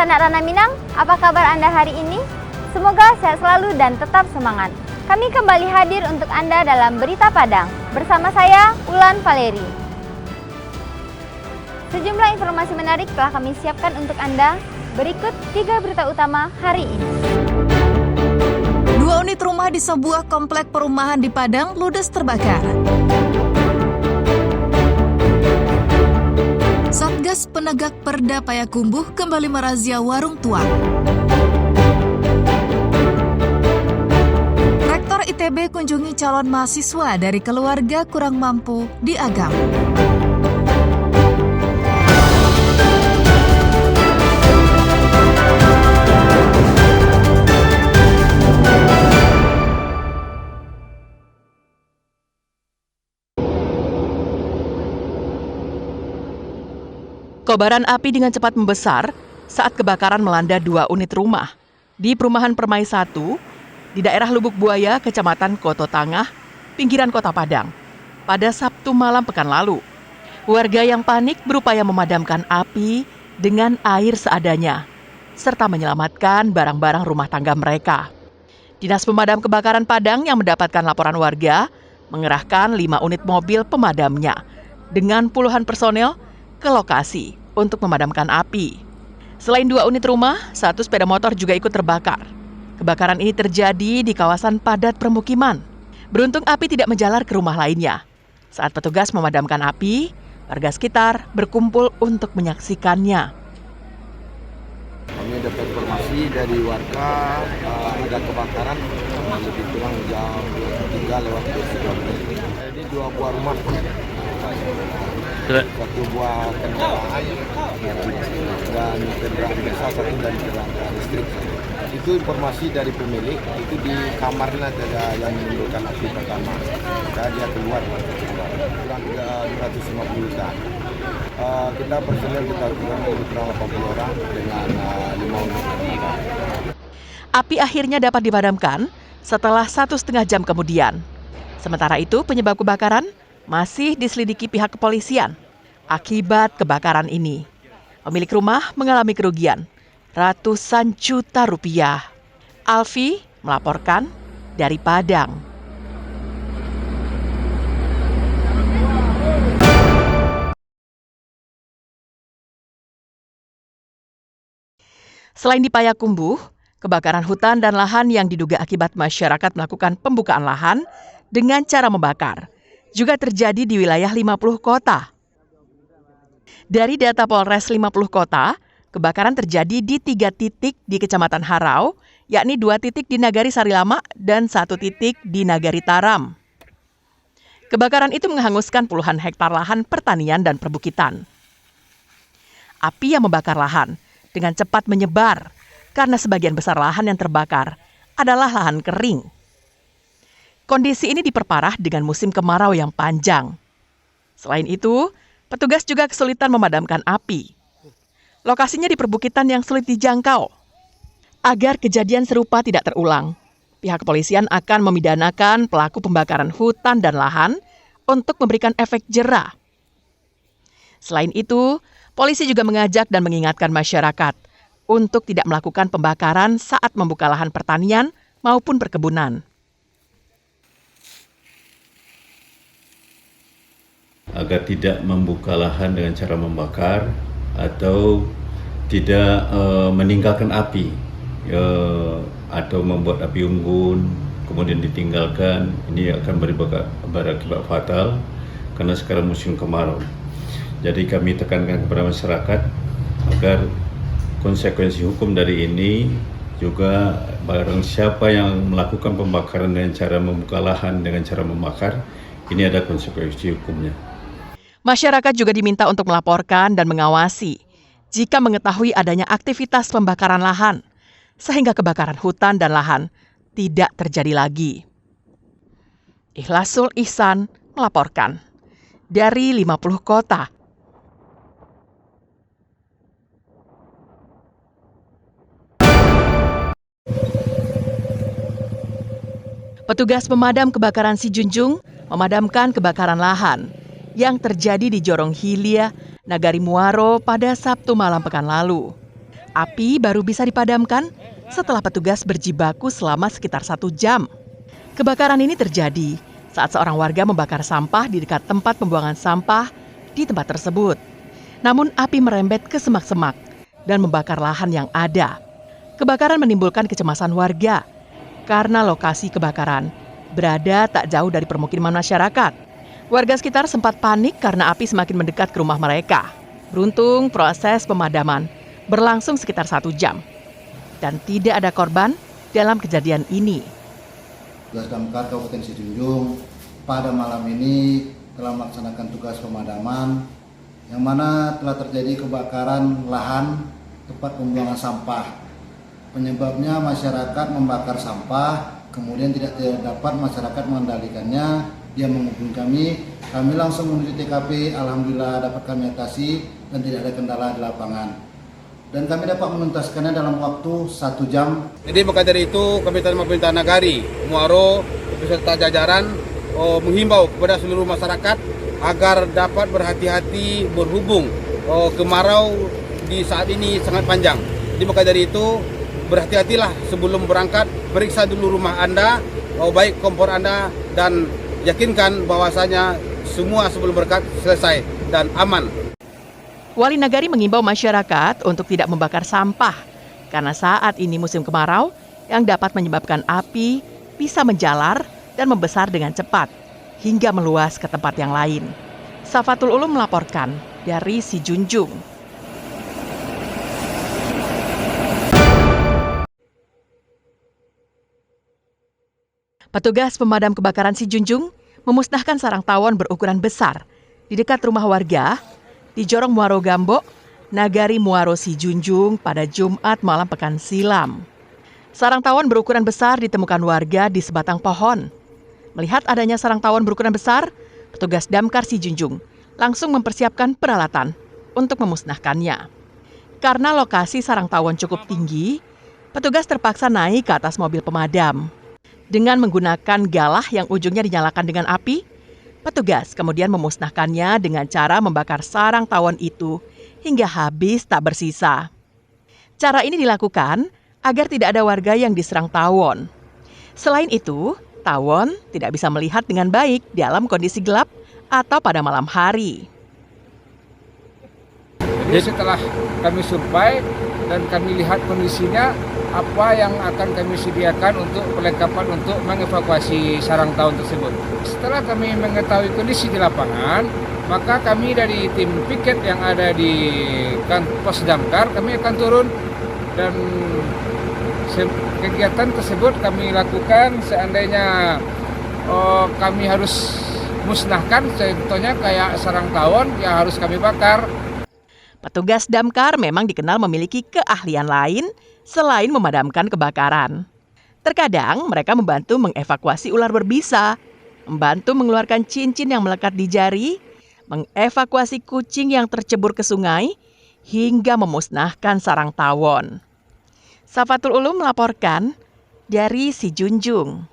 anak Rana Minang, apa kabar Anda hari ini? Semoga sehat selalu dan tetap semangat. Kami kembali hadir untuk Anda dalam Berita Padang. Bersama saya, Ulan Valeri. Sejumlah informasi menarik telah kami siapkan untuk Anda. Berikut 3 berita utama hari ini. 2 unit rumah di sebuah komplek perumahan di Padang ludes terbakar. Satgas Penegak Perda Payakumbuh kembali merazia warung tuang. Rektor ITB kunjungi calon mahasiswa dari keluarga kurang mampu di Agam. Kobaran api dengan cepat membesar saat kebakaran melanda 2 unit rumah di Perumahan Permai 1 di daerah Lubuk Buaya, Kecamatan Koto Tangah, pinggiran Kota Padang, pada Sabtu malam pekan lalu. Warga yang panik berupaya memadamkan api dengan air seadanya, serta menyelamatkan barang-barang rumah tangga mereka. Dinas Pemadam Kebakaran Padang yang mendapatkan laporan warga mengerahkan 5 unit mobil pemadamnya dengan puluhan personel ke lokasi untuk memadamkan api. Selain 2 unit rumah, 1 sepeda motor juga ikut terbakar. Kebakaran ini terjadi di kawasan padat permukiman. Beruntung api tidak menjalar ke rumah lainnya. Saat petugas memadamkan api, warga sekitar berkumpul untuk menyaksikannya. Kami dapat informasi dari warga ada kebakaran lebih kurang jam 23 lewat 22 menit. Ini 2 buah rumah. Satu buah kendaraan dan kendaraan biasa, satu dari kendaraan listrik. Itu informasi dari pemilik, itu di kamarnya ada yang menimbulkan api pertama. Dia keluar kurang 250 juta. Kita personel kita kurang lebih kurang 80 orang dengan 5 unit kendaraan. Api akhirnya dapat dipadamkan setelah 1,5 jam kemudian. Sementara itu penyebab kebakaran masih diselidiki pihak kepolisian. Akibat kebakaran ini, pemilik rumah mengalami kerugian ratusan juta rupiah. Alfi melaporkan dari Padang. Selain di Payakumbuh, kebakaran hutan dan lahan yang diduga akibat masyarakat melakukan pembukaan lahan dengan cara membakar juga terjadi di wilayah 50 kota. Dari data Polres 50 kota, kebakaran terjadi di 3 titik di Kecamatan Harau, yakni 2 titik di Nagari Sarilama dan 1 titik di Nagari Taram. Kebakaran itu menghanguskan puluhan hektar lahan pertanian dan perbukitan. Api yang membakar lahan dengan cepat menyebar karena sebagian besar lahan yang terbakar adalah lahan kering. Kondisi ini diperparah dengan musim kemarau yang panjang. Selain itu, petugas juga kesulitan memadamkan api. Lokasinya di perbukitan yang sulit dijangkau. Agar kejadian serupa tidak terulang, pihak kepolisian akan memidanakan pelaku pembakaran hutan dan lahan untuk memberikan efek jera. Selain itu, polisi juga mengajak dan mengingatkan masyarakat untuk tidak melakukan pembakaran saat membuka lahan pertanian maupun perkebunan. Agar tidak membuka lahan dengan cara membakar atau tidak meninggalkan api atau membuat api unggun kemudian ditinggalkan. Ini akan berakibat fatal karena sekarang musim kemarau. Jadi kami tekankan kepada masyarakat agar konsekuensi hukum dari ini juga barang siapa yang melakukan pembakaran dengan cara membuka lahan dengan cara membakar, ini ada konsekuensi hukumnya. Masyarakat juga diminta untuk melaporkan dan mengawasi jika mengetahui adanya aktivitas pembakaran lahan, sehingga kebakaran hutan dan lahan tidak terjadi lagi. Ikhlasul Ihsan melaporkan dari 50 kota. Petugas pemadam kebakaran Sijunjung memadamkan kebakaran lahan yang terjadi di Jorong Hilia, Nagari Muaro pada Sabtu malam pekan lalu. Api baru bisa dipadamkan setelah petugas berjibaku selama sekitar 1 jam. Kebakaran ini terjadi saat seorang warga membakar sampah di dekat tempat pembuangan sampah di tempat tersebut. Namun api merembet ke semak-semak dan membakar lahan yang ada. Kebakaran menimbulkan kecemasan warga karena lokasi kebakaran berada tak jauh dari permukiman masyarakat. Warga sekitar sempat panik karena api semakin mendekat ke rumah mereka. Beruntung proses pemadaman berlangsung sekitar 1 jam dan tidak ada korban dalam kejadian ini. Tugas Damkar Kabupaten Sijunjung pada malam ini telah melaksanakan tugas pemadaman yang mana telah terjadi kebakaran lahan tempat pembuangan sampah. Penyebabnya masyarakat membakar sampah, kemudian tidak dapat masyarakat mengendalikannya. Dia menghubungi kami langsung menuju TKP, alhamdulillah dapat kami atasi dan tidak ada kendala di lapangan. Dan kami dapat menuntaskannya dalam waktu 1 jam. Jadi maka dari itu kami pemerintah Nagari, Muaro, beserta jajaran menghimbau kepada seluruh masyarakat agar dapat berhati-hati berhubung kemarau di saat ini sangat panjang. Jadi maka dari itu berhati-hatilah sebelum berangkat, periksa dulu rumah Anda, baik kompor Anda, dan yakinkan bahwasanya semua sebelum berangkat selesai dan aman. Wali Nagari mengimbau masyarakat untuk tidak membakar sampah karena saat ini musim kemarau yang dapat menyebabkan api bisa menjalar dan membesar dengan cepat hingga meluas ke tempat yang lain. Safatul Ulum melaporkan dari Sijunjung. Petugas pemadam kebakaran Sijunjung memusnahkan sarang tawon berukuran besar di dekat rumah warga di Jorong Muaro Gambok, Nagari Muaro Sijunjung pada Jumat malam pekan silam. Sarang tawon berukuran besar ditemukan warga di sebatang pohon. Melihat adanya sarang tawon berukuran besar, petugas Damkar Sijunjung langsung mempersiapkan peralatan untuk memusnahkannya. Karena lokasi sarang tawon cukup tinggi, petugas terpaksa naik ke atas mobil pemadam. Dengan menggunakan galah yang ujungnya dinyalakan dengan api, petugas kemudian memusnahkannya dengan cara membakar sarang tawon itu hingga habis tak bersisa. Cara ini dilakukan agar tidak ada warga yang diserang tawon. Selain itu, tawon tidak bisa melihat dengan baik dalam kondisi gelap atau pada malam hari. Jadi setelah kami survei dan kami lihat kondisinya, apa yang akan kami sediakan untuk perlengkapan untuk mengevakuasi sarang tawon tersebut. Setelah kami mengetahui kondisi di lapangan, maka kami dari tim piket yang ada di Pos Damkar, kami akan turun dan kegiatan tersebut kami lakukan seandainya kami harus musnahkan, contohnya kayak sarang tawon yang harus kami bakar. Petugas damkar memang dikenal memiliki keahlian lain selain memadamkan kebakaran. Terkadang mereka membantu mengevakuasi ular berbisa, membantu mengeluarkan cincin yang melekat di jari, mengevakuasi kucing yang tercebur ke sungai, hingga memusnahkan sarang tawon. Safatul Ulum melaporkan dari Sijunjung.